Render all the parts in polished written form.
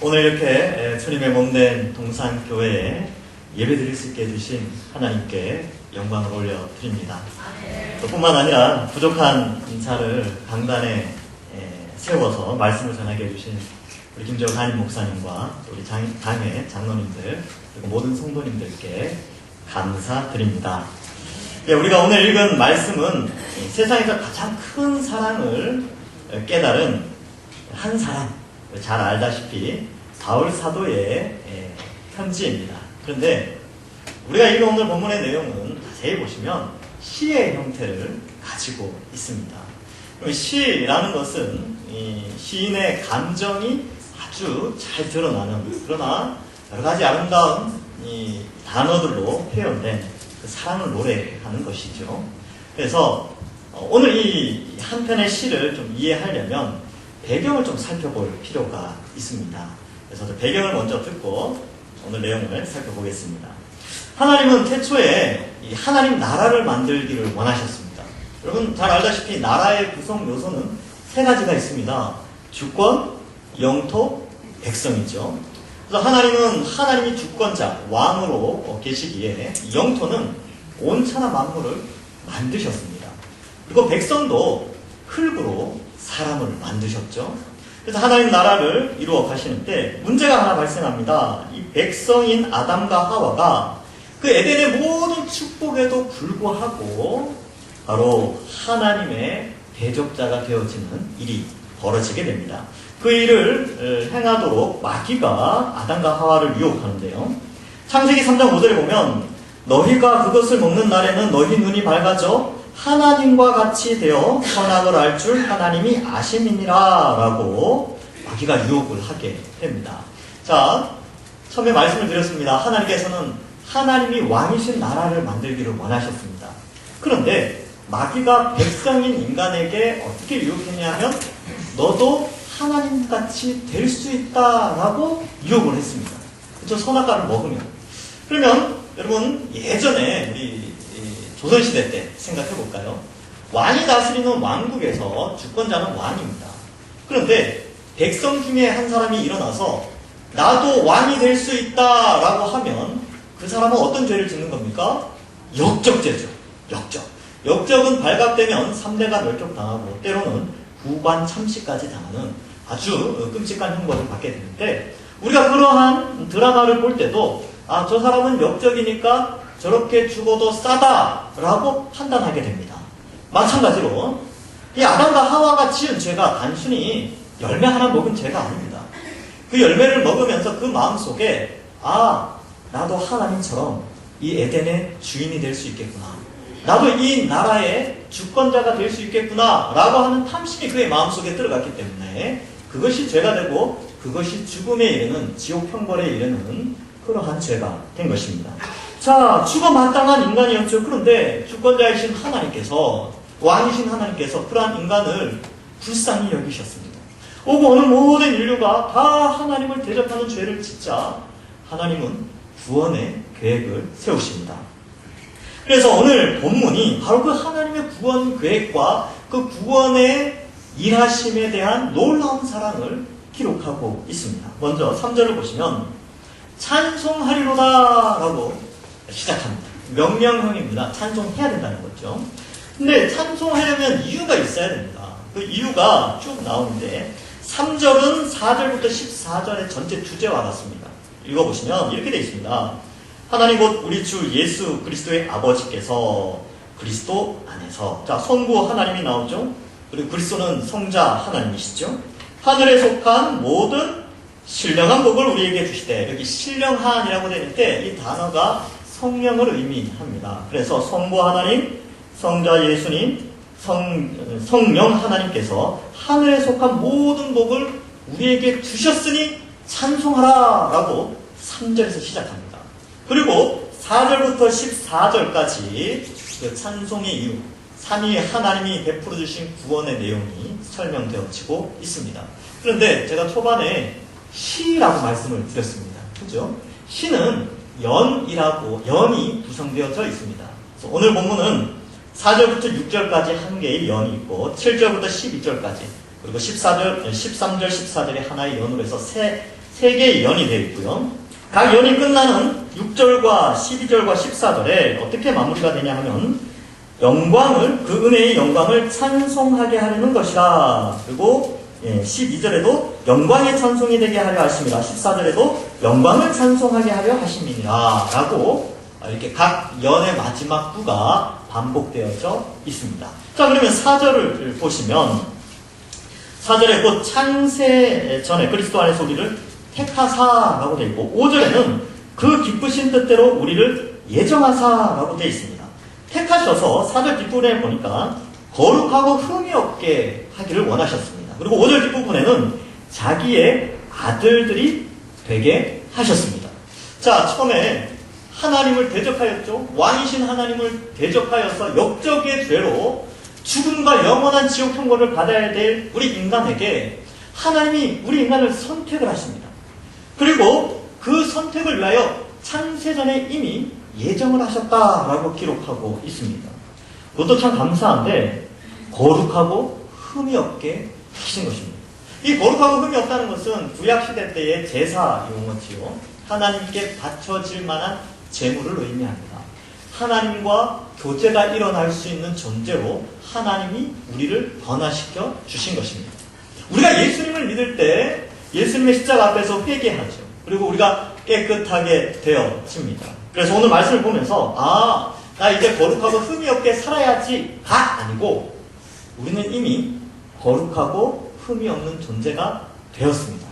오늘 이렇게 주님의 몸된 동산교회에 예배드릴 수 있게 해주신 하나님께 영광을 올려드립니다. 뿐만 아니라 부족한 자를 강단에 세워서 말씀을 전하게 해주신 우리 김재호 담임 목사님과 우리 당회 장로님들 그리고 모든 성도님들께 감사드립니다. 우리가 오늘 읽은 말씀은 세상에서 가장 큰 사랑을 깨달은 한 사람, 잘 알다시피 바울 사도의 편지입니다. 그런데 우리가 읽은 오늘 본문의 내용은 자세히 보시면 시의 형태를 가지고 있습니다. 시라는 것은 시인의 감정이 아주 잘 드러나는, 그러나 여러 가지 아름다운 단어들로 표현된 그 사랑을 노래하는 것이죠. 그래서 오늘 이 한 편의 시를 좀 이해하려면 배경을 좀 살펴볼 필요가 있습니다. 그래서 배경을 먼저 듣고 오늘 내용을 살펴보겠습니다. 하나님은 태초에 이 하나님 나라를 만들기를 원하셨습니다. 여러분 잘 알다시피 나라의 구성 요소는 세 가지가 있습니다. 주권, 영토, 백성이죠. 그래서 하나님은 하나님이 주권자, 왕으로 계시기에 영토는 온천하 만물을 만드셨습니다. 그리고 백성도 흙으로 사람을 만드셨죠. 그래서 하나님 나라를 이루어 가시는데 문제가 하나 발생합니다. 이 백성인 아담과 하와가 그 에덴의 모든 축복에도 불구하고 바로 하나님의 대적자가 되어지는 일이 벌어지게 됩니다. 그 일을 행하도록 마귀가 아담과 하와를 유혹하는데요. 창세기 3장 5절에 보면 너희가 그것을 먹는 날에는 너희 눈이 밝아져 하나님과 같이 되어 선악을 알 줄 하나님이 아심이니라 라고 마귀가 유혹을 하게 됩니다. 자, 처음에 말씀을 드렸습니다. 하나님께서는 하나님이 왕이신 나라를 만들기를 원하셨습니다. 그런데 마귀가 백성인 인간에게 어떻게 유혹했냐면 너도 하나님같이 될 수 있다라고 유혹을 했습니다. 그렇죠? 선악과를 먹으면. 그러면 여러분 예전에 우리 조선시대 때 생각해 볼까요? 왕이 다스리는 왕국에서 주권자는 왕입니다. 그런데 백성 중에 한 사람이 일어나서 나도 왕이 될 수 있다라고 하면 그 사람은 어떤 죄를 짓는 겁니까? 역적죄죠. 역적은 발각되면 3대가 멸족당하고 때로는 구관 참시까지 당하는 아주 끔찍한 형벌을 받게 되는데 우리가 그러한 드라마를 볼 때도 저 사람은 역적이니까 저렇게 죽어도 싸다라고 판단하게 됩니다. 마찬가지로 이 아담과 하와가 지은 죄가 단순히 열매 하나 먹은 죄가 아닙니다. 그 열매를 먹으면서 그 마음속에 나도 하나님처럼 이 에덴의 주인이 될 수 있겠구나. 나도 이 나라의 주권자가 될 수 있겠구나 라고 하는 탐심이 그의 마음속에 들어갔기 때문에 그것이 죄가 되고 그것이 죽음에 이르는 지옥 형벌에 이르는 그러한 죄가 된 것입니다. 자, 죽어 마땅한 인간이었죠. 그런데 주권자이신 하나님께서, 왕이신 하나님께서 그러한 인간을 불쌍히 여기셨습니다. 오고 오는 모든 인류가 다 하나님을 대적하는 죄를 짓자 하나님은 구원의 계획을 세우십니다. 그래서 오늘 본문이 바로 그 하나님의 구원 계획과 그 구원의 일하심에 대한 놀라운 사랑을 기록하고 있습니다. 먼저 3절을 보시면 찬송하리로다 라고 시작합니다. 명령형입니다. 찬송해야 된다는 거죠. 근데 찬송하려면 이유가 있어야 됩니다. 그 이유가 쭉 나오는데 3절은 4절부터 14절의 전체 주제와 같습니다. 읽어보시면 이렇게 되어 있습니다. 하나님 곧 우리 주 예수 그리스도의 아버지께서 그리스도 안에서, 자, 성부 하나님이 나오죠. 그리고 그리스도는 성자 하나님이시죠. 하늘에 속한 모든 신령한 복을 우리에게 주시되, 여기 신령한이라고 되는데 이 단어가 성령을 의미합니다. 그래서 성부 하나님, 성자 예수님, 성령 하나님께서 하늘에 속한 모든 복을 우리에게 주셨으니 찬송하라 라고 3절에서 시작합니다. 그리고 4절부터 14절까지 그 찬송의 이유, 삼위의 하나님이 베풀어 주신 구원의 내용이 설명되어지고 있습니다. 그런데 제가 초반에 시라고 말씀을 드렸습니다. 그죠? 시는 연이 구성되어져 있습니다. 그래서 오늘 본문은 4절부터 6절까지 한 개의 연이 있고 7절부터 12절까지 그리고 13절, 14절이 하나의 연으로 해서 세 개의 연이 되어 있고요. 각 연이 끝나는 6절과 12절과 14절에 어떻게 마무리가 되냐 하면 영광을, 그 은혜의 영광을 찬송하게 하려는 것이라. 그리고 12절에도 영광의 찬송이 되게 하려 하심이라. 14절에도 영광을 찬송하게 하려 하심이니라. 라고 이렇게 각 연의 마지막 부가 반복되어져 있습니다. 자, 그러면 4절을 보시면 4절에 곧 창세 전에 그리스도 안에서 우리를 택하사라고 되어 있고 5절에는 그 기쁘신 뜻대로 우리를 예정하사라고 되어 있습니다. 택하셔서 4절 뒷부분에 보니까 거룩하고 흠이 없게 하기를 원하셨습니다. 그리고 5절 뒷부분에는 자기의 아들들이 되게 하셨습니다. 자, 처음에 하나님을 대적하였죠. 왕이신 하나님을 대적하여서 역적의 죄로 죽음과 영원한 지옥 형벌을 받아야 될 우리 인간에게 하나님이 우리 인간을 선택을 하십니다. 그리고 그 선택을 위하여 창세전에 이미 예정을 하셨다라고 기록하고 있습니다. 그것도 참 감사한데 거룩하고 흠이 없게 하신 것입니다. 이 거룩하고 흠이 없다는 것은 구약시대 때의 제사 용어지요. 하나님께 바쳐질 만한 제물을 의미합니다. 하나님과 교제가 일어날 수 있는 존재로 하나님이 우리를 변화시켜 주신 것입니다. 우리가 예수님을 믿을 때 예수님의 십자가 앞에서 회개하죠. 그리고 우리가 깨끗하게 되어집니다. 그래서 오늘 말씀을 보면서 나 이제 거룩하고 흠이 없게 살아야지가 아니고 우리는 이미 거룩하고 흠이 없는 존재가 되었습니다.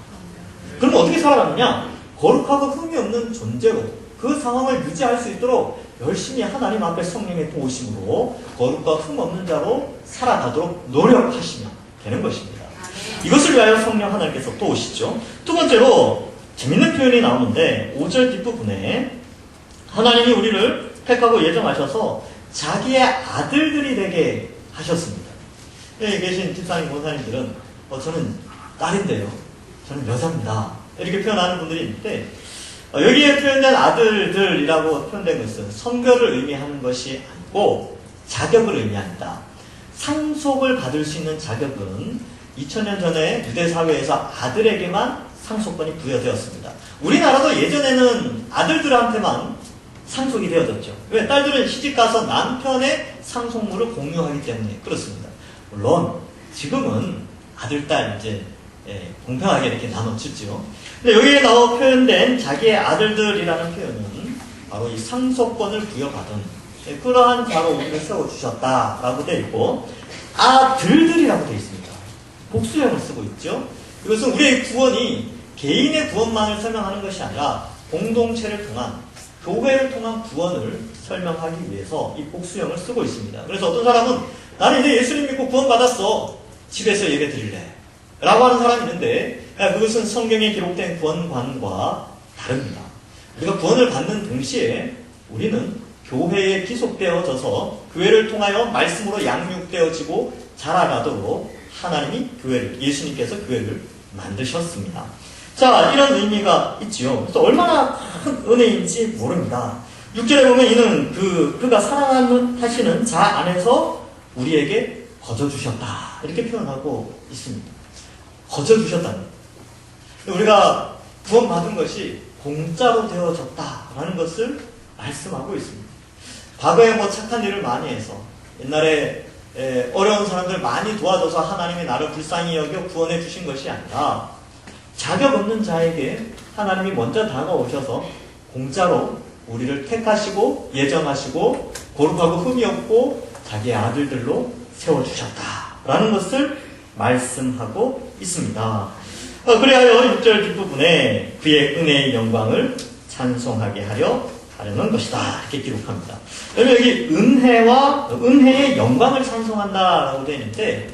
그럼 어떻게 살아가느냐? 거룩하고 흠이 없는 존재로 그 상황을 유지할 수 있도록 열심히 하나님 앞에 성령의 도우심으로 거룩과 흠 없는 자로 살아가도록 노력하시면 되는 것입니다. 이것을 위하여 성령 하나님께서 도우시죠. 두 번째로 재밌는 표현이 나오는데 5절 뒷부분에 하나님이 우리를 택하고 예정하셔서 자기의 아들들이 되게 하셨습니다. 여기 계신 집사님, 권사님들은 저는 딸인데요. 저는 여자입니다. 이렇게 표현하는 분들이 있는데 여기에 표현된 아들들이라고 표현된 것은 성별을 의미하는 것이 아니고 자격을 의미합니다. 상속을 받을 수 있는 자격은 2000년 전에 유대사회에서 아들에게만 상속권이 부여되었습니다. 우리나라도 예전에는 아들들한테만 상속이 되어졌죠. 왜? 딸들은 시집가서 남편의 상속물을 공유하기 때문에 그렇습니다. 물론 지금은 아들, 딸 이제 공평하게 이렇게 나눠주죠. 근데 여기에 나와 표현된 자기의 아들들이라는 표현은 바로 이 상속권을 부여받은 그러한 자로 우리를 세워주셨다라고 되어 있고 아들들이라고 되어 있습니다. 복수형을 쓰고 있죠. 이것은 우리의 구원이 개인의 구원만을 설명하는 것이 아니라 공동체를 통한 교회를 통한 구원을 설명하기 위해서 이 복수형을 쓰고 있습니다. 그래서 어떤 사람은 나는 이제 예수님 믿고 구원받았어. 집에서 예배 드릴래. 라고 하는 사람이 있는데 그것은 성경에 기록된 구원관과 다릅니다. 우리가 구원을 받는 동시에 우리는 교회에 기속되어져서 교회를 통하여 말씀으로 양육되어지고 자라가도록 하나님이 교회를, 예수님께서 교회를 만드셨습니다. 자, 이런 의미가 있지요. 그래서 얼마나 큰 은혜인지 모릅니다. 6절에 보면 이는 그가 사랑하시는 자 안에서 우리에게 거저주셨다. 이렇게 표현하고 있습니다. 거저주셨다는. 우리가 구원받은 것이 공짜로 되어졌다라는 것을 말씀하고 있습니다. 과거에 착한 일을 많이 해서 옛날에 어려운 사람들 많이 도와줘서 하나님이 나를 불쌍히 여겨 구원해 주신 것이 아니라 자격 없는 자에게 하나님이 먼저 다가오셔서 공짜로 우리를 택하시고 예정하시고 거룩하고 흠이 없고 자기의 아들들로 세워주셨다라는 것을 말씀하고 있습니다. 그래야 6절 뒷부분에 그의 은혜의 영광을 찬송하게 하려는 것이다 이렇게 기록합니다. 여러분 여기 은혜의 영광을 찬송한다라고 되어 있는데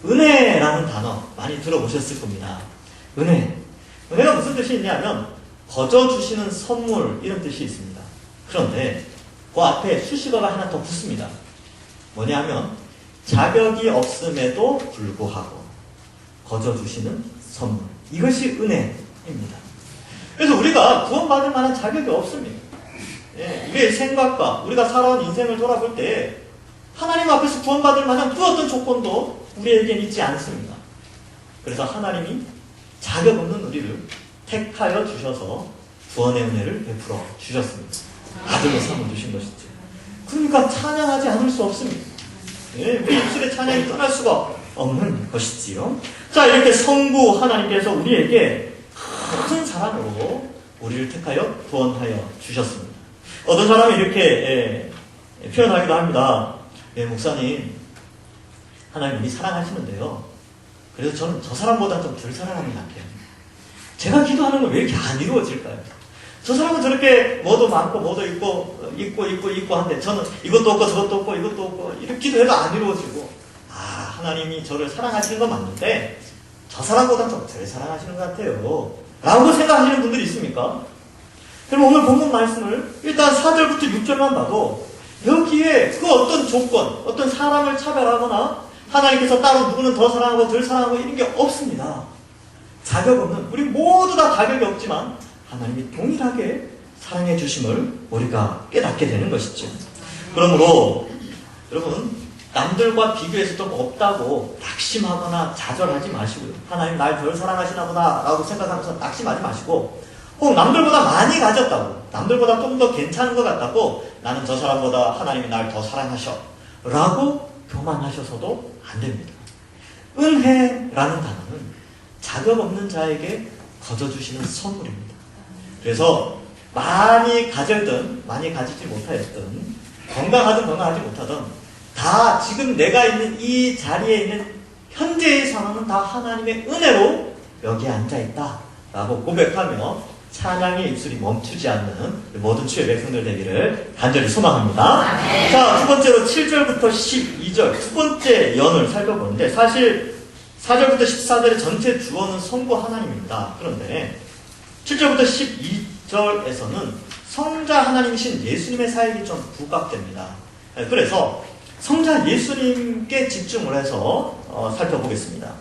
은혜라는 단어 많이 들어보셨을 겁니다. 은혜가 무슨 뜻이 있냐면 거저주시는 선물 이런 뜻이 있습니다. 그런데 그 앞에 수식어가 하나 더 붙습니다. 뭐냐면 자격이 없음에도 불구하고 거저주시는 선물. 이것이 은혜입니다. 그래서 우리가 구원받을 만한 자격이 없습니다. 우리의 생각과 우리가 살아온 인생을 돌아볼 때 하나님 앞에서 구원받을 만한 그 어떤 조건도 우리에겐 있지 않습니다. 그래서 하나님이 자격 없는 우리를 택하여 주셔서 구원의 은혜를 베풀어 주셨습니다. 아들로 삼아주신 것이죠. 그러니까 찬양하지 않을 수 없습니다. 예, 우리 입술의 찬양이 떠날 수가 없는 것이지요. 자, 이렇게 성부 하나님께서 우리에게 큰 사랑으로 우리를 택하여 구원하여 주셨습니다. 어떤 사람이 이렇게 표현하기도 합니다. 목사님, 하나님 우리 사랑하시는데요. 그래서 저는 저 사람보다 좀 덜 사랑하는 것 같아요. 제가 기도하는 건 왜 이렇게 안 이루어질까요? 저 사람은 저렇게 뭐도 많고 뭐도 있고 한데 저는 이것도 없고 저것도 없고 이것도 없고 이렇게 기도해도 안 이루어지고, 하나님이 저를 사랑하시는 건 맞는데 저 사람보다 좀 덜 사랑하시는 것 같아요 라고 생각하시는 분들이 있습니까? 그럼 오늘 본문 말씀을 일단 4절부터 6절만 봐도 여기에 그 어떤 조건, 어떤 사람을 차별하거나 하나님께서 따로 누구는 더 사랑하고 덜 사랑하고 이런 게 없습니다. 자격 없는, 우리 모두 다 자격이 없지만 하나님이 동일하게 사랑해 주심을 우리가 깨닫게 되는 것이죠. 그러므로 여러분, 남들과 비교해서 좀 없다고 낙심하거나 좌절하지 마시고요. 하나님 날 덜 사랑하시나 보다 라고 생각하면서 낙심하지 마시고, 혹 남들보다 많이 가졌다고, 남들보다 좀 더 괜찮은 것 같다고 나는 저 사람보다 하나님이 날 더 사랑하셔 라고 교만하셔서도 안 됩니다. 은혜라는 단어는 자격 없는 자에게 거저주시는 선물입니다. 그래서 많이 가졌든 많이 가지지 못하였든, 건강하든 건강하지 못하든 다 지금 내가 있는 이 자리에 있는 현재의 상황은 다 하나님의 은혜로 여기에 앉아있다 라고 고백하며 찬양의 입술이 멈추지 않는 모든 주의 백성들 되기를 간절히 소망합니다. 자, 두 번째로 7절부터 12절 두 번째 연을 살펴보는데, 사실 4절부터 14절의 전체 주어는 성부 하나님입니다. 그런데 7절부터 12절에서는 성자 하나님이신 예수님의 사역이 좀 부각됩니다. 그래서 성자 예수님께 집중을 해서 살펴보겠습니다.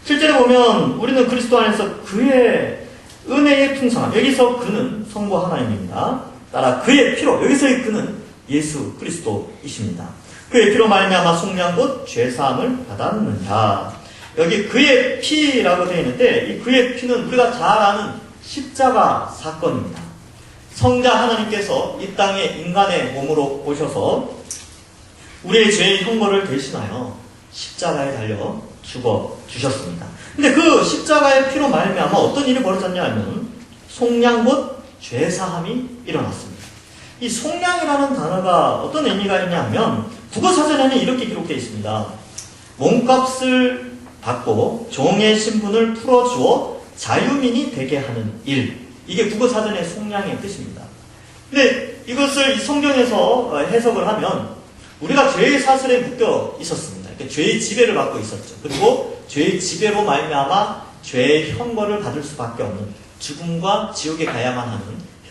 7절에 보면 우리는 그리스도 안에서 그의 은혜의 풍성함, 여기서 그는 성부 하나님입니다. 따라 그의 피로, 여기서의 그는 예수 그리스도이십니다. 그의 피로 말미암아 속량 곧 죄사함을 받았느냐. 여기 그의 피라고 되어 있는데, 이 그의 피는 우리가 잘 아는 십자가 사건입니다. 성자 하나님께서 이 땅에 인간의 몸으로 오셔서 우리의 죄의 형벌을 대신하여 십자가에 달려 죽어 주셨습니다. 근데 그 십자가의 피로 말미암아 어떤 일이 벌어졌냐 하면 속량 곧 죄사함이 일어났습니다. 이 속량이라는 단어가 어떤 의미가 있냐면 국어사전에는 이렇게 기록되어 있습니다. 몸값을 받고 종의 신분을 풀어주어 자유민이 되게 하는 일, 이게 국어사전의 속량의 뜻입니다. 근데 이것을 성경에서 해석을 하면 우리가 죄의 사슬에 묶여 있었습니다. 그러니까 죄의 지배를 받고 있었죠. 그리고 죄의 지배로 말미암아 죄의 형벌을 받을 수밖에 없는, 죽음과 지옥에 가야만 하는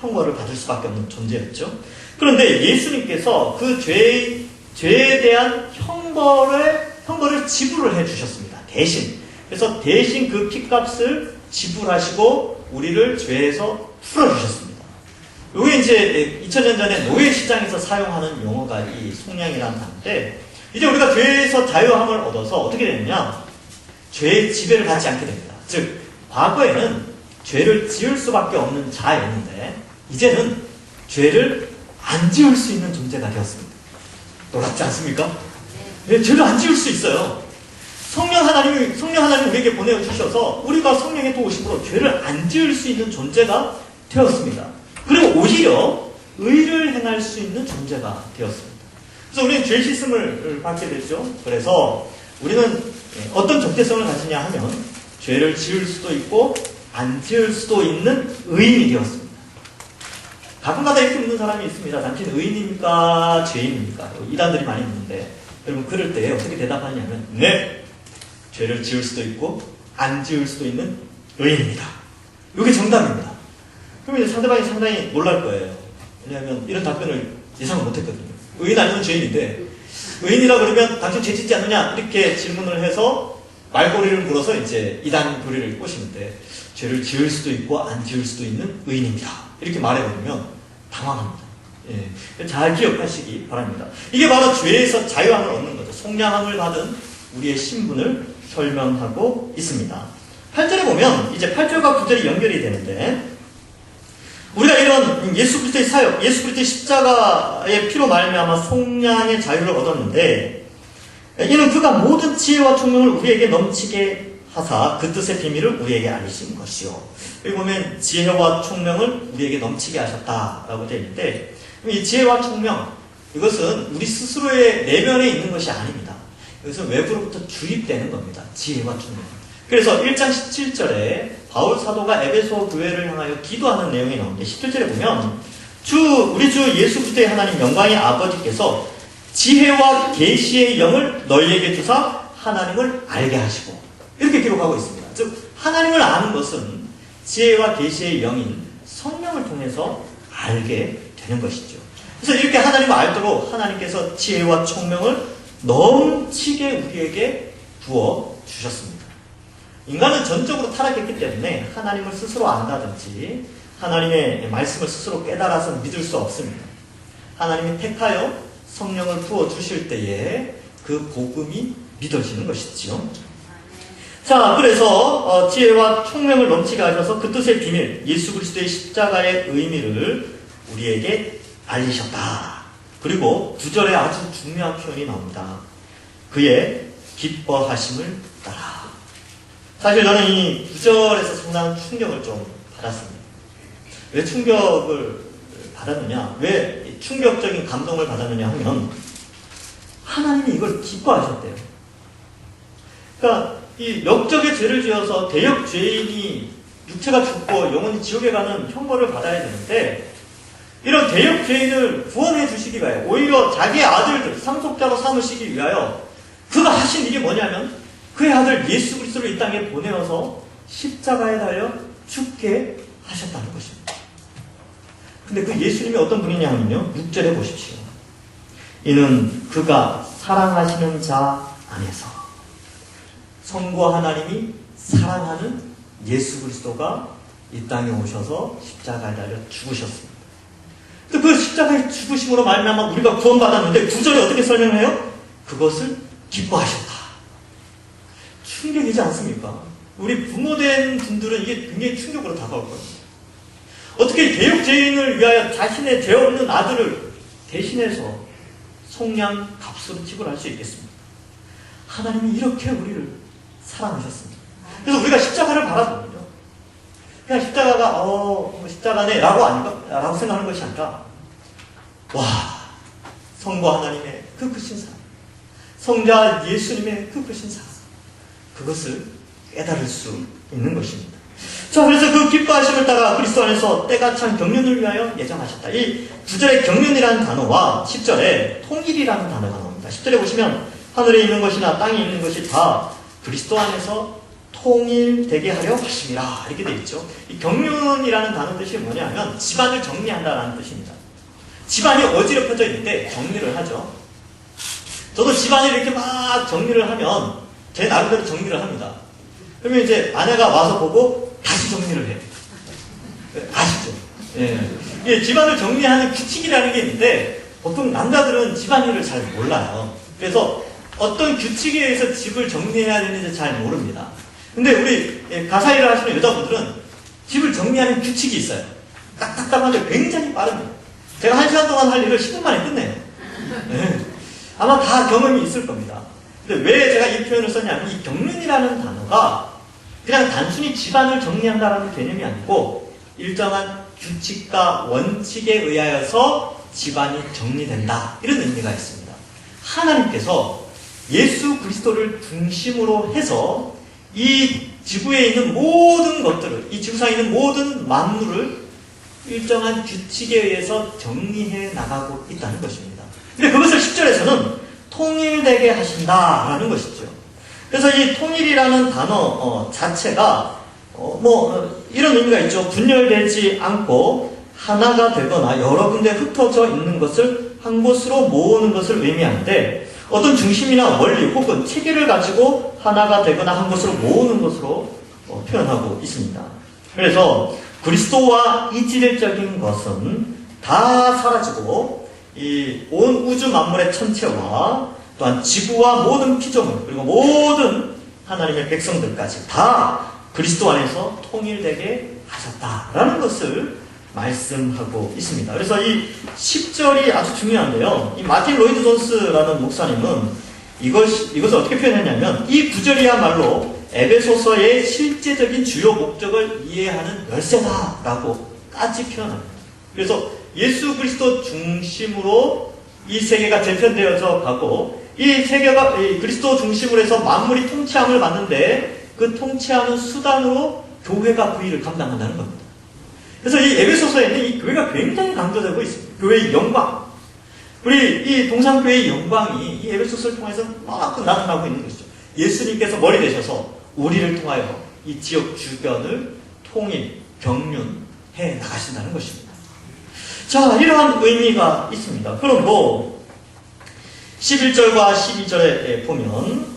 형벌을 받을 수밖에 없는 존재였죠. 그런데 예수님께서 그 죄에 대한 형벌을 지불을 해주셨습니다. 대신. 그래서 대신 그 피값을 지불하시고 우리를 죄에서 풀어주셨습니다. 이게 이제 2000년 전에 노예시장에서 사용하는 용어가 이 속량이라는 단어인데, 이제 우리가 죄에서 자유함을 얻어서 어떻게 되느냐, 죄의 지배를 받지 않게 됩니다. 즉 과거에는 죄를 지을 수밖에 없는 자였는데 이제는 죄를 안 지을 수 있는 존재가 되었습니다. 놀랍지 않습니까? 네, 죄를 안 지을 수 있어요. 성령 하나님 우리에게 보내주셔서 우리가 성령의 도우심으로 죄를 안 지을 수 있는 존재가 되었습니다. 그리고 오히려 의를 행할 수 있는 존재가 되었습니다. 그래서 우리는 죄 씻음을 받게 되죠. 그래서 우리는 어떤 정체성을 가지냐 하면 죄를 지을 수도 있고 안 지을 수도 있는 의인이 되었습니다. 가끔가다 이렇게 묻는 사람이 있습니다. 당신 의인입니까? 죄인입니까? 이단들이 많이 묻는데, 여러분 그럴 때 어떻게 대답하냐면 네, 죄를 지을 수도 있고 안 지을 수도 있는 의인입니다. 이게 정답입니다. 그럼 이제 상대방이 상당히 놀랄 거예요. 왜냐하면 이런 답변을 예상을 못했거든요. 의인 아니면 죄인인데, 의인이라 그러면 당신 죄 짓지 않느냐 이렇게 질문을 해서 말꼬리를 물어서 이제 이단 도리를 꼬시는데, 죄를 지을 수도 있고 안 지을 수도 있는 의인입니다 이렇게 말해버리면 당황합니다. 예, 잘 기억하시기 바랍니다. 이게 바로 죄에서 자유함을 얻는 거죠. 속량함을 받은 우리의 신분을 설명하고 있습니다. 8절에 보면 이제 8절과 9절이 연결이 되는데, 우리가 이런 예수 그리스도의 사역, 예수 그리스도의 십자가의 피로 말미암아 속량의 자유를 얻었는데, 이는 그가 모든 지혜와 총명을 우리에게 넘치게 하사 그 뜻의 비밀을 우리에게 알리신 것이요. 여기 보면 지혜와 총명을 우리에게 넘치게 하셨다라고 되어 있는데, 이 지혜와 총명, 이것은 우리 스스로의 내면에 있는 것이 아닙니다. 이것은 외부로부터 주입되는 겁니다. 지혜와 총명. 그래서 1장 17절에 바울 사도가 에베소 교회를 향하여 기도하는 내용이 나오는데, 17절에 보면 우리 주 예수 그리스도의 하나님 영광의 아버지께서 지혜와 계시의 영을 너희에게 주사 하나님을 알게 하시고, 이렇게 기록하고 있습니다. 즉 하나님을 아는 것은 지혜와 계시의 영인 성령을 통해서 알게 되는 것이죠. 그래서 이렇게 하나님을 알도록 하나님께서 지혜와 총명을 넘치게 우리에게 부어 주셨습니다. 인간은 전적으로 타락했기 때문에 하나님을 스스로 안다든지 하나님의 말씀을 스스로 깨달아서 믿을 수 없습니다. 하나님이 택하여 성령을 부어 주실 때에 그 복음이 믿어지는 것이지요. 자, 그래서 지혜와 총명을 넘치게 하셔서 그 뜻의 비밀, 예수 그리스도의 십자가의 의미를 우리에게 알리셨다. 그리고 9절에 아주 중요한 표현이 나옵니다. 그의 기뻐하심을 따라. 사실 저는 이 9절에서 상당한 충격을 좀 받았습니다. 왜 충격을 받았느냐, 왜 충격적인 감동을 받았느냐 하면, 하나님이 이걸 기뻐하셨대요. 그러니까 이 역적의 죄를 지어서 대역 죄인이 육체가 죽고 영원히 지옥에 가는 형벌을 받아야 되는데, 이런 대역 죄인을 구원해 주시기 위하여, 오히려 자기의 아들들 상속자로 삼으시기 위하여 그가 하신 일이 뭐냐면, 그의 아들 예수 그리스도를 이 땅에 보내어서 십자가에 달려 죽게 하셨다는 것입니다. 근데 그 예수님이 어떤 분이냐 하면요, 6절에 보십시오. 이는 그가 사랑하시는 자 안에서, 성부 하나님이 사랑하는 예수 그리스도가 이 땅에 오셔서 십자가에 달려 죽으셨습니다. 그 십자가의 죽으심으로 말미암아 우리가 구원받았는데 9절에 어떻게 설명을 해요? 그것을 기뻐하셨다. 충격이지 않습니까? 우리 부모된 분들은 이게 굉장히 충격으로 다가올 겁니다. 어떻게 대역 죄인을 위하여 자신의 죄 없는 아들을 대신해서 속량 값으로 지불할 수 있겠습니까? 하나님이 이렇게 우리를 사랑하셨습니다. 그래서 우리가 십자가를 바라보면요, 그냥 십자가가 십자가네 라고 생각하는 것이 아니라, 와, 성부 하나님의 그 크신 사랑, 성자 예수님의 그 크신 사랑, 그것을 깨달을 수 있는 것입니다. 자, 그래서 그 기뻐하심을 따라 그리스도 안에서 때가 찬 경륜을 위하여 예정하셨다. 이 9절의 경륜이라는 단어와 10절에 통일이라는 단어가 나옵니다. 10절에 보시면 하늘에 있는 것이나 땅에 있는 것이 다 그리스도 안에서 통일되게 하려 하심이라, 이렇게 되어 있죠. 이 경륜이라는 단어 뜻이 뭐냐면 집안을 정리한다라는 뜻입니다. 집안이 어지럽혀져 있는데 정리를 하죠. 저도 집안을 이렇게 막 정리를 하면 제 나름대로 정리를 합니다. 그러면 이제 아내가 와서 보고 다시 정리를 해요. 아시죠? 예. 집안을 정리하는 규칙이라는 게 있는데, 보통 남자들은 집안일을 잘 몰라요. 그래서 어떤 규칙에 의해서 집을 정리해야 되는지 잘 모릅니다. 근데 우리 가사일을 하시는 여자분들은 집을 정리하는 규칙이 있어요. 딱딱딱한데 굉장히 빠릅니다. 제가 1시간 동안 할 일을 10분 만에 끝내요. 네. 아마 다 경험이 있을 겁니다. 근데 왜 제가 이 표현을 썼냐면, 이 경륜이라는 단어가 그냥 단순히 집안을 정리한다라는 개념이 아니고 일정한 규칙과 원칙에 의하여서 집안이 정리된다, 이런 의미가 있습니다. 하나님께서 예수 그리스도를 중심으로 해서 이 지구에 있는 모든 것들을, 이 지구상에 있는 모든 만물을 일정한 규칙에 의해서 정리해 나가고 있다는 것입니다. 근데 그것을 10절에서는 통일되게 하신다라는 것이죠. 그래서 이 통일이라는 단어 자체가 이런 의미가 있죠. 분열되지 않고 하나가 되거나 여러 군데 흩어져 있는 것을 한 곳으로 모으는 것을 의미하는데, 어떤 중심이나 원리 혹은 체계를 가지고 하나가 되거나 한 곳으로 모으는 것으로 표현하고 있습니다. 그래서 그리스도와 이질적인 것은 다 사라지고 이 온 우주 만물의 천체와 또한 지구와 모든 피조물, 그리고 모든 하나님의 백성들까지 다 그리스도 안에서 통일되게 하셨다라는 것을 말씀하고 있습니다. 그래서 이 10절이 아주 중요한데요. 이 마틴 로이드 존스라는 목사님은 이것을 어떻게 표현했냐면 이 구절이야말로 에베소서의 실제적인 주요 목적을 이해하는 열쇠다라고까지 표현합니다. 그래서 예수 그리스도 중심으로 이 세계가 재편되어져 가고 이 세계가 그리스도 중심으로 해서 만물이 통치함을 받는데 그 통치하는 수단으로 교회가 그 일을 감당한다는 겁니다. 그래서 이 에베소서에는 이 교회가 굉장히 강조되고 있습니다. 교회의 영광. 우리 이 동산교회의 영광이 이 에베소서를 통해서 막 나타나고 있는 것이죠. 예수님께서 머리 되셔서 우리를 통하여 이 지역 주변을 통일, 경륜해 나가신다는 것입니다. 자, 이러한 의미가 있습니다. 그럼 11절과 12절에 보면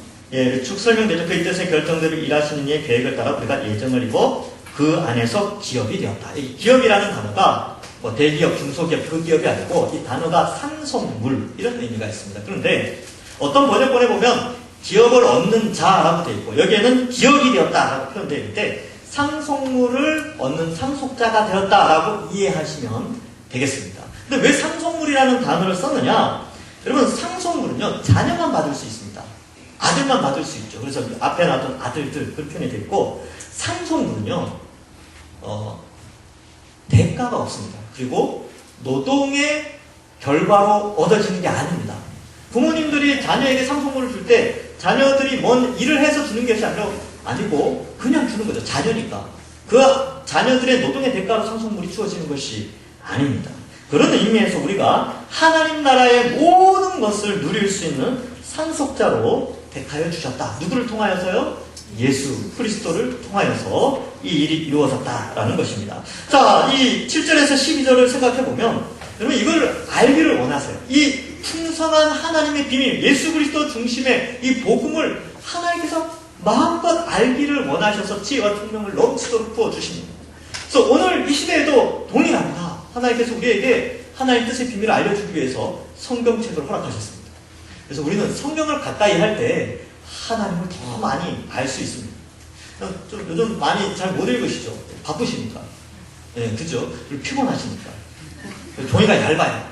쭉 설명되죠. 그의 뜻의 결정대로 일하시는 이의 계획을 따라 우리가 예정을 입어 그 안에서 기업이 되었다. 이 기업이라는 단어가 대기업, 중소기업 그 기업이 아니고 이 단어가 상속물 이런 의미가 있습니다. 그런데 어떤 번역본에 보면 기업을 얻는 자라고 되어 있고 여기에는 기업이 되었다라고 표현되어 있는데 상속물을 얻는 상속자가 되었다라고 이해하시면 되겠습니다. 근데 왜 상속물이라는 단어를 썼느냐? 여러분 상속물은요 자녀만 받을 수 있습니다. 아들만 받을 수 있죠. 그래서 앞에 나왔던 아들들 그렇게 표현이 되어 있고 상속물은요 대가가 없습니다. 그리고 노동의 결과로 얻어지는 게 아닙니다. 부모님들이 자녀에게 상속물을 줄 때 자녀들이 뭔 일을 해서 주는 것이 아니고 그냥 주는 거죠. 자녀니까. 그 자녀들의 노동의 대가로 상속물이 주어지는 것이 아닙니다. 그런 의미에서 우리가 하나님 나라의 모든 것을 누릴 수 있는 상속자로 택하여 주셨다. 누구를 통하여서요? 예수 그리스도를 통하여서 이 일이 이루어졌다라는 것입니다. 자, 이 7절에서 12절을 생각해보면 여러분 이걸 알기를 원하세요. 이 풍성한 하나님의 비밀, 예수 그리스도 중심의 이 복음을 하나님께서 마음껏 알기를 원하셔서 지혜와 총명을 넘치도록 부어주십니다. 그래서 오늘 이 시대에도 동일합니다. 하나님께서 우리에게 하나님 뜻의 비밀을 알려주기 위해서 성경책을 허락하셨습니다. 그래서 우리는 성경을 가까이 할 때 하나님을 더 많이 알 수 있습니다. 좀 요즘 많이 잘 못 읽으시죠? 바쁘시니까. 예, 그죠? 그리고 피곤하시니까. 종이가 얇아요.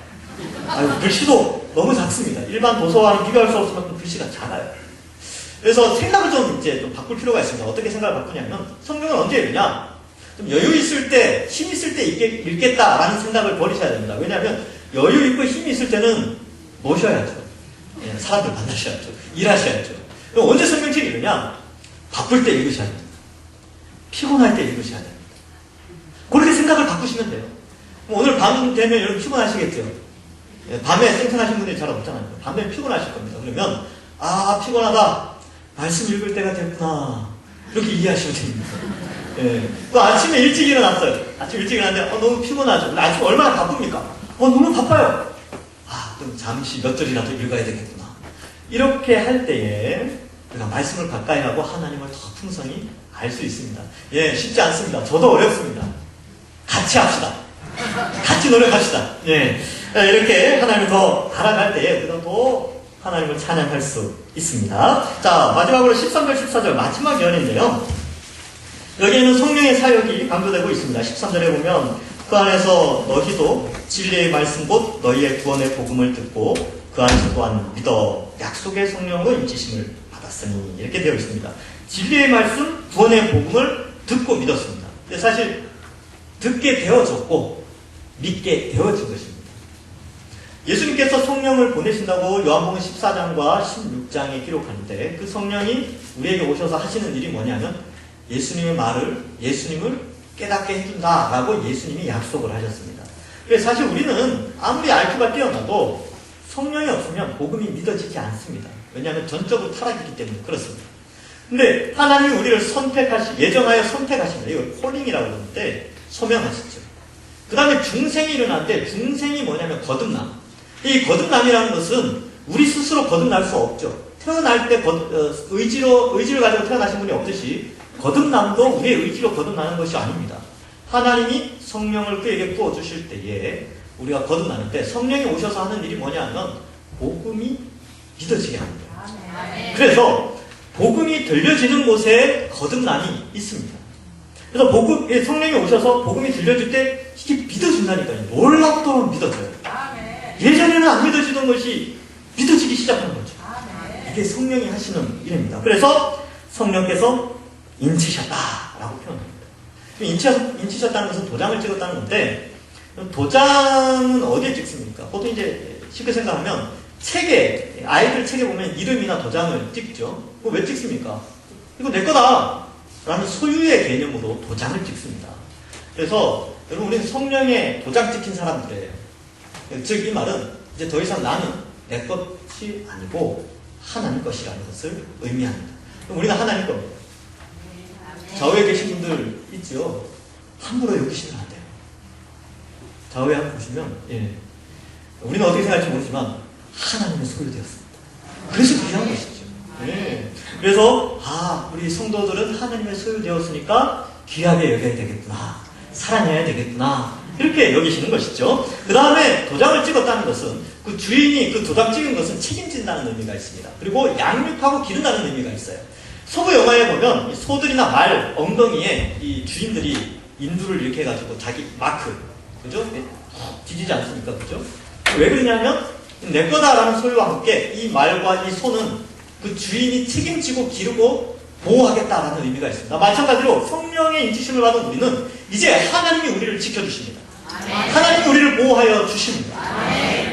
글씨도 너무 작습니다. 일반 도서와는 비교할 수 없을 만큼 글씨가 작아요. 그래서 생각을 좀 바꿀 필요가 있습니다. 어떻게 생각을 바꾸냐면 성경을 언제 읽냐? 좀 여유 있을 때, 힘 있을 때 읽겠다라는 생각을 버리셔야 됩니다. 왜냐하면 여유 있고 힘이 있을 때는 모셔야죠. 예, 사람들 만나셔야죠. 일하셔야죠. 그럼 언제 성경책 읽느냐? 바쁠 때 읽으셔야 됩니다. 피곤할 때 읽으셔야 됩니다. 그렇게 생각을 바꾸시면 돼요. 오늘 밤 되면 여러분 피곤하시겠죠? 예, 밤에 쌩쌩하신 분들이 잘 없잖아요. 밤에 피곤하실 겁니다. 그러면 피곤하다. 말씀 읽을 때가 됐구나. 이렇게 이해하시면 됩니다. 예. 또 아침에 일찍 일어났어요. 아침 일찍 일어났는데 너무 피곤하죠. 근데 아침에 얼마나 바쁩니까? 너무 바빠요. 그럼 잠시 몇 절이라도 읽어야 되겠구나. 이렇게 할 때에 우리가 말씀을 가까이 하고 하나님을 더 풍성히 알 수 있습니다. 예, 쉽지 않습니다. 저도 어렵습니다. 같이 합시다. 같이 노력합시다. 예, 이렇게 하나님을 더 알아갈 때에 우리가 더 하나님을 찬양할 수 있습니다. 자, 마지막으로 13절, 14절 마지막 연인데요. 여기에는 성령의 사역이 강조되고 있습니다. 13절에 보면 그 안에서 너희도 진리의 말씀 곧 너희의 구원의 복음을 듣고 그 안에서 또한 믿어 약속의 성령으로 인치심을 받았으니 이렇게 되어 있습니다. 진리의 말씀, 구원의 복음을 듣고 믿었습니다. 근데 사실 듣게 되어졌고 믿게 되어진 것입니다. 예수님께서 성령을 보내신다고 요한복음 14장과 16장에 기록하는데 그 성령이 우리에게 오셔서 하시는 일이 뭐냐면 예수님을 깨닫게 해준다라고 예수님이 약속을 하셨습니다. 그래서 사실 우리는 아무리 IQ가 뛰어나도 성령이 없으면 복음이 믿어지지 않습니다. 왜냐하면 전적으로 타락이기 때문에 그렇습니다. 근데 하나님이 우리를 예정하여 선택하십니다. 이걸 콜링이라고 그러는데 소명하시죠. 그 다음에 중생이 일어나는데 중생이 뭐냐면 거듭남. 이 거듭남이라는 것은 우리 스스로 거듭날 수 없죠. 태어날 때 의지를 가지고 태어나신 분이 없듯이 거듭남도 우리의 의지로 거듭나는 것이 아닙니다. 하나님이 성령을 그에게 부어주실 때에 우리가 거듭나는데 성령이 오셔서 하는 일이 뭐냐면 복음이 믿어지게 합니다. 그래서 복음이 들려지는 곳에 거듭남이 있습니다. 그래서 성령이 오셔서 복음이 들려줄 때 이게 믿어진다니까요. 놀랍도록 믿어져요. 예전에는 안 믿어지던 것이 믿어지기 시작하는 거죠. 이게 성령이 하시는 일입니다. 그래서 성령께서 인치셨다라고 표현합니다. 인치셨다는 것은 도장을 찍었다는 건데, 도장은 어디에 찍습니까? 보통 이제 쉽게 생각하면 책에, 아이들 책에 보면 이름이나 도장을 찍죠. 그거 왜 찍습니까? 이거 내 거다! 라는 소유의 개념으로 도장을 찍습니다. 그래서 여러분, 우리는 성령의 도장 찍힌 사람들이에요. 즉, 이 말은 이제 더 이상 나는 내 것이 아니고 하나님 것이라는 것을 의미합니다. 그럼 우리는 하나님 겁니다. 좌우에 계신 분들 있죠? 함부로 여기시면 안 돼요. 좌우에 한번 보시면, 우리는 어떻게 생각할지 모르지만 하나님의 소유되었습니다. 그래서 귀한 것이죠. 그래서 우리 성도들은 하나님의 소유되었으니까 귀하게 여겨야 되겠구나, 사랑해야 되겠구나, 이렇게 여기시는 것이죠. 그 다음에 도장을 찍었다는 것은 그 주인이 그 도장 찍은 것은 책임진다는 의미가 있습니다. 그리고 양육하고 기른다는 의미가 있어요. 서부 영화에 보면 이 소들이나 말 엉덩이에 이 주인들이 인두를 이렇게 해가지고 자기 마크, 그죠? 뒤지지 않습니까? 그죠? 왜 그러냐면 내 거다라는 소리와 함께 이 말과 이 소는 그 주인이 책임지고 기르고 보호하겠다라는 의미가 있습니다. 마찬가지로 성령의 인치심을 받은 우리는 이제 하나님이 우리를 지켜주십니다. 하나님이 우리를 보호하여 주십니다.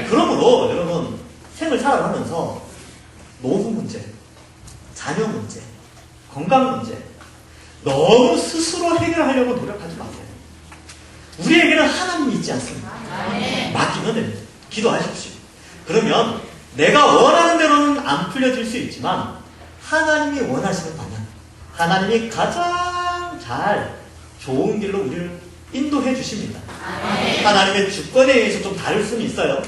그러므로 여러분, 생을 살아가면서 노후 문제, 자녀 문제, 건강 문제 너무 스스로 해결하려고 노력하지 마세요. 우리에게는 하나님이 있지 않습니다. 맡기면 됩니다. 기도하십시오. 그러면 내가 원하는 대로는 안 풀려질 수 있지만 하나님이 원하시는 방향, 하나님이 가장 잘 좋은 길로 우리를 인도해 주십니다. 하나님의 주권에 의해서 좀 다를 수는 있어요.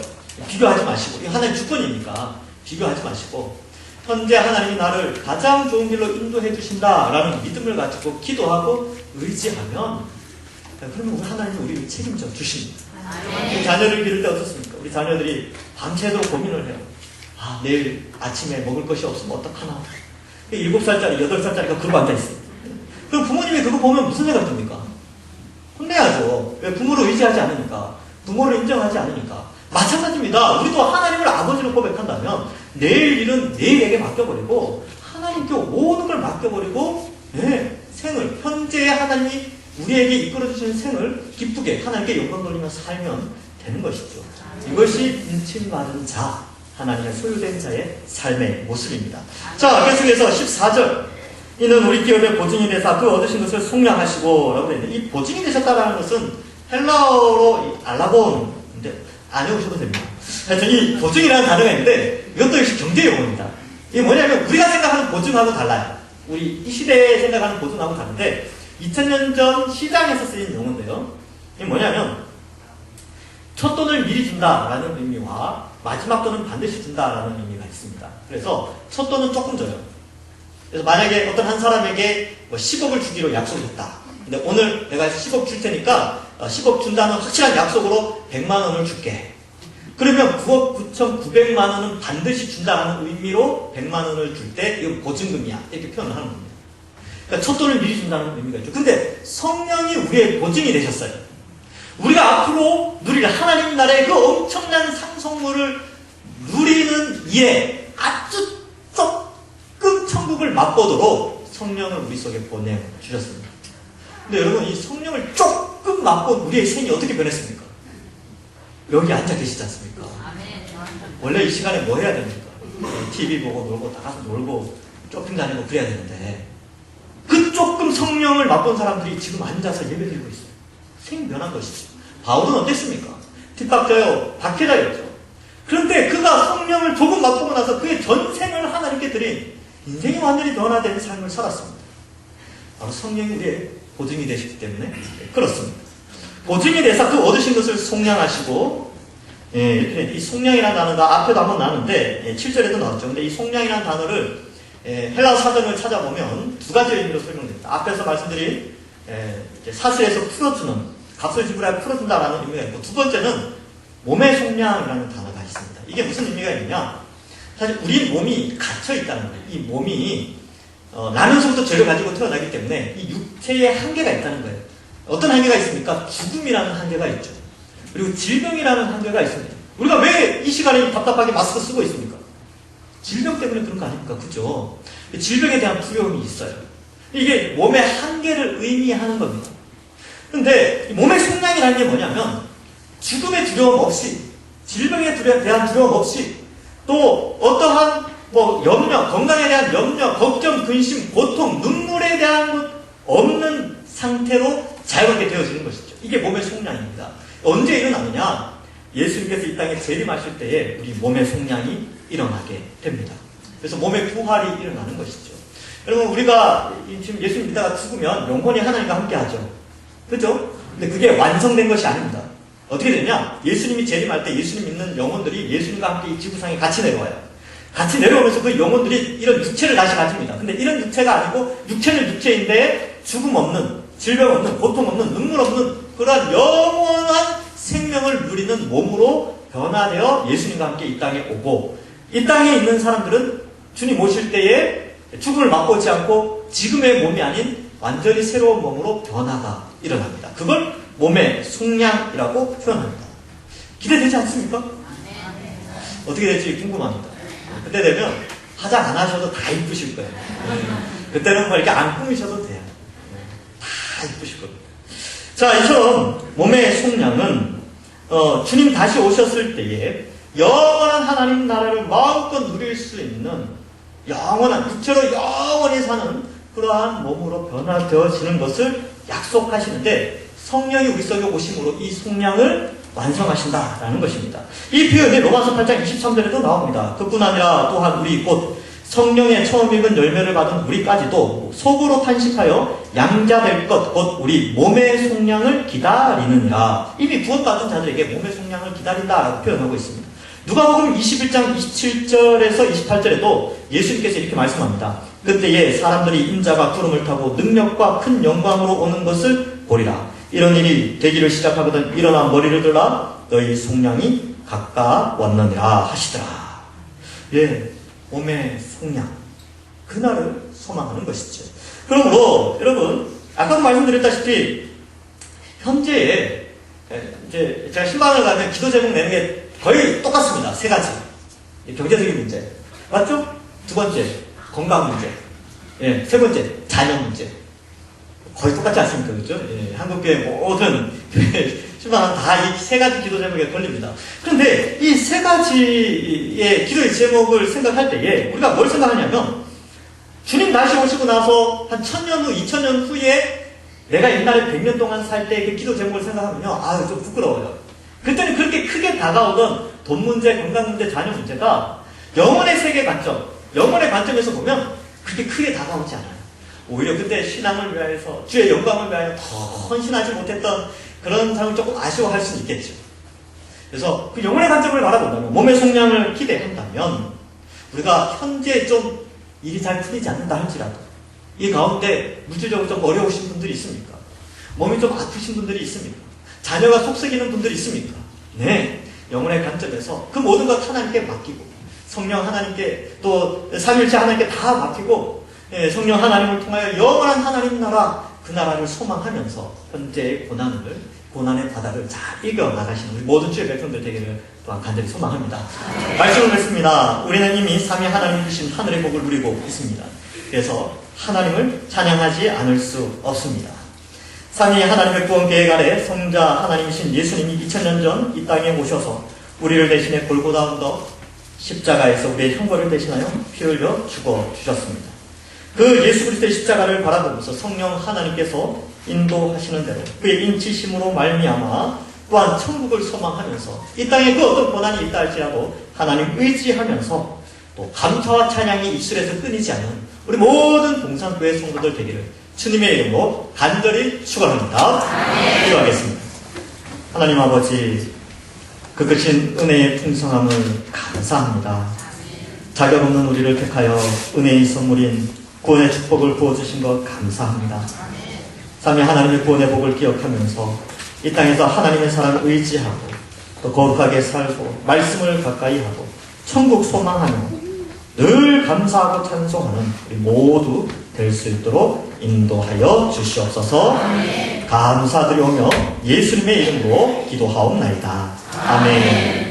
비교하지 마시고, 하나님의 주권이니까 비교하지 마시고, 현재 하나님이 나를 가장 좋은 길로 인도해 주신다라는 믿음을 가지고 기도하고 의지하면, 그러면 우리 하나님이 우리를 책임져 주십니다. 우리 자녀를 기를 때 어떻습니까? 우리 자녀들이 밤새도록 고민을 해요. 내일 아침에 먹을 것이 없으면 어떡하나. 7살짜리, 8살짜리가 그러고 앉아있어요. 그럼 부모님이 그거 보면 무슨 생각 듭니까? 혼내야죠. 왜? 부모를 의지하지 않으니까. 부모를 인정하지 않으니까. 마찬가지입니다. 우리도 하나님을 아버지로 고백한다면 내일 일은 내일에게 맡겨버리고 하나님께 모든 걸 맡겨버리고 생을, 현재의 하나님이 우리에게 이끌어주시는 생을 기쁘게 하나님께 영광 돌리며 살면 되는 것이죠. 이것이 인침받은 자, 하나님의 소유된 자의 삶의 모습입니다. 자, 계속해서 14절. 이는 우리 기업의 보증이 되사 그 얻으신 것을 속량하시고 라고 되어 있는데, 이 보증이 되셨다라는 것은 헬라어로 알라본인데 안 외우셔도 됩니다. 하여튼 이 보증이라는 단어가 있는데 이것도 역시 경제 용어입니다. 이게 뭐냐면 우리가 생각하는 보증하고 달라요. 우리 이 시대에 생각하는 보증하고 다른데 2000년 전 시장에서 쓰인 용어인데요. 이게 뭐냐면 첫 돈을 미리 준다라는 의미와 마지막 돈은 반드시 준다라는 의미가 있습니다. 그래서 첫 돈은 조금 줘요. 그래서 만약에 어떤 한 사람에게 10억을 주기로 약속했다. 근데 오늘 내가 10억 줄 테니까 10억 준다는 확실한 약속으로 100만 원을 줄게. 그러면 9억 9,900만 원은 반드시 준다라는 의미로 100만 원을 줄 때 이건 보증금이야. 이렇게 표현을 하는 겁니다. 그러니까 첫 돈을 미리 준다는 의미가 있죠. 근데 성령이 우리의 보증이 되셨어요. 우리가 앞으로 누릴 하나님 나라의 그 엄청난 상속물을 누리는 일에 아주 조금 천국을 맛보도록 성령을 우리 속에 보내주셨습니다. 근데 여러분, 이 성령을 조금 맛본 우리의 생이 어떻게 변했습니까? 여기 앉아 계시지 않습니까? 원래 이 시간에 뭐 해야 됩니까? TV 보고 놀고 나가서 놀고 쇼핑 다니고 그래야 되는데 그 조금 성령을 맛본 사람들이 지금 앉아서 예배드리고 있어요. 생이 변한 것이죠. 바울은 어땠습니까? 뒷박자요, 박해자였죠. 그런데 그가 성령을 조금 맛보고 나서 그의 전생을 하나님께 드린 인생이 완전히 변화된 삶을 살았습니다. 바로 성령이 우리의 보증이 되시기 때문에 그렇습니다. 보증이 돼서 그 얻으신 것을 속량하시고, 이렇게 이 속량이라는 단어가 앞에도 한번 나왔는데 7절에도 나왔죠. 근데 이 속량이라는 단어를 헬라 사전을 찾아보면 두 가지 의미로 설명됩니다. 앞에서 말씀드린 사슬에서 풀어주는, 값을 지불하여 풀어준다라는 의미가 있고, 두 번째는 몸의 속량이라는 단어가 있습니다. 이게 무슨 의미가 있느냐? 사실 우리 몸이 갇혀 있다는 거예요. 이 몸이 나면서부터 죄를 가지고 태어나기 때문에 이 육체에 한계가 있다는 거예요. 어떤 한계가 있습니까? 죽음이라는 한계가 있죠. 그리고 질병이라는 한계가 있습니다. 우리가 왜 이 시간에 답답하게 마스크 쓰고 있습니까? 질병 때문에 그런 거 아닙니까? 그죠? 질병에 대한 두려움이 있어요. 이게 몸의 한계를 의미하는 겁니다. 근데 몸의 속량이라는 게 뭐냐면 죽음의 두려움 없이, 질병에 대한 두려움 없이, 또 어떠한 염려, 건강에 대한 염려, 걱정, 근심, 고통, 눈물에 대한 것 없는 상태로 자유롭게 되어지는 것이죠. 이게 몸의 속량입니다. 언제 일어나느냐? 예수님께서 이 땅에 재림하실 때에 우리 몸의 속량이 일어나게 됩니다. 그래서 몸의 부활이 일어나는 것이죠. 여러분, 우리가 지금 예수님 믿다가 죽으면 영혼이 하나님과 함께 하죠. 그죠? 근데 그게 완성된 것이 아닙니다. 어떻게 되냐? 예수님이 재림할 때 예수님 믿는 영혼들이 예수님과 함께 이 지구상에 같이 내려와요. 같이 내려오면서 그 영혼들이 이런 육체를 다시 가집니다. 근데 이런 육체가 아니고 육체는 육체인데 죽음 없는, 질병 없는, 고통 없는, 눈물 없는 그러한 영원한 생명을 누리는 몸으로 변화되어 예수님과 함께 이 땅에 오고, 이 땅에 있는 사람들은 주님 오실 때에 죽음을 맛보지 않고 지금의 몸이 아닌 완전히 새로운 몸으로 변화가 일어납니다. 그걸 몸의 속량이라고 표현합니다. 기대되지 않습니까? 어떻게 될지 궁금합니다. 그때 되면 화장 안 하셔도 다 이쁘실 거예요. 그때는 뭐 이렇게 안 꾸미셔도 돼요. 다 이쁘실 겁니다. 자, 이처럼 몸의 속량은 주님 다시 오셨을 때에 영원한 하나님 나라를 마음껏 누릴 수 있는 영원한, 육체로 영원히 사는 그러한 몸으로 변화되어지는 것을 약속하시는데, 성령이 우리 속에 오심으로 이 속량을 완성하신다라는 것입니다. 이 표현이 로마서 8장 23절에도 나옵니다. 그뿐 아니라 또한 우리 곧 성령의 처음 익은 열매를 받은 우리까지도 속으로 탄식하여 양자될 것, 곧 우리 몸의 속량을 기다리느니라. 이미 구원받은 자들에게 몸의 속량을 기다린다라고 표현하고 있습니다. 누가복음 21장 27절에서 28절에도 예수님께서 이렇게 말씀합니다. 그때에 사람들이 인자가 구름을 타고 능력과 큰 영광으로 오는 것을 보리라. 이런 일이 되기를 시작하거든 일어나 머리를 들라 너희 속량이 가까웠느니라 하시더라. 예, 몸의 속량, 그날을 소망하는 것이죠. 그러므로 여러분, 아까도 말씀드렸다시피 현재에 이제 제가 신방을 가면 기도 제목 내는 게 거의 똑같습니다. 세 가지. 경제적인 문제, 맞죠? 두 번째, 건강 문제. 예, 세 번째, 자녀 문제. 거의 똑같지 않습니까? 그죠? 예, 한국교회 모든 신방은 다 이 세 가지 기도 제목에 걸립니다. 그런데 이 세 가지의 기도의 제목을 생각할 때에 우리가 뭘 생각하냐면, 주님 다시 오시고 나서 한 1000년 후, 2000년 후에 내가 옛날에 100년 동안 살 때 그 기도 제목을 생각하면요, 좀 부끄러워요. 그때는 그렇게 크게 다가오던 돈 문제, 건강 문제, 자녀 문제가 영혼의 세계 관점, 영혼의 관점에서 보면 그렇게 크게 다가오지 않아요. 오히려 그때 신앙을 위하여서, 주의 영광을 위하여 더 헌신하지 못했던 그런 삶을 조금 아쉬워할 수는 있겠죠. 그래서 그 영혼의 관점을 바라본다면, 몸의 속량을 기대한다면, 우리가 현재 좀 일이 잘 풀리지 않는다 할지라도 이 가운데 물질적으로 좀 어려우신 분들이 있습니까? 몸이 좀 아프신 분들이 있습니까? 자녀가 속썩이는 분들이 있습니까? 네, 영혼의 관점에서 그 모든 것 하나님께 맡기고, 성령 하나님께, 또 삼일체 하나님께 다 맡기고, 성령 하나님을 통하여 영원한 하나님 나라, 그 나라를 소망하면서 현재의 고난의 바다를 잘 이겨나가시는 우리 모든 주의 백성들 되기를 또한 간절히 소망합니다. 말씀을 했습니다. 우리는 이미 삼위 하나님 주신 하늘의 복을 누리고 있습니다. 그래서 하나님을 찬양하지 않을 수 없습니다. 삼위 하나님의 구원 계획 아래 성자 하나님이신 예수님이 2000년 전 이 땅에 오셔서 우리를 대신해 골고다 언덕 십자가에서 우리의 형벌을 대신하여 피 흘려 죽어주셨습니다. 그 예수 그리스도의 십자가를 바라보면서 성령 하나님께서 인도하시는 대로 그의 인치심으로 말미암아 또한 천국을 소망하면서 이 땅에 그 어떤 고난이 있다 할지라도 하나님 의지하면서 또 감사와 찬양이 입술에서 끊이지 않는 우리 모든 동산교회 성도들 되기를 주님의 이름으로 간절히 축원합니다. 기도하겠습니다. 하나님 아버지, 그 크신 은혜의 풍성함을 감사합니다. 자격 없는 우리를 택하여 은혜의 선물인 구원의 축복을 부어주신 것 감사합니다. 삼위 하나님의 구원의 복을 기억하면서 이 땅에서 하나님의 사랑을 의지하고 또 거룩하게 살고 말씀을 가까이 하고 천국 소망하며 늘 감사하고 찬송하는 우리 모두 될 수 있도록 인도하여 주시옵소서. 감사드리오며 예수님의 이름으로 기도하옵나이다. 아멘.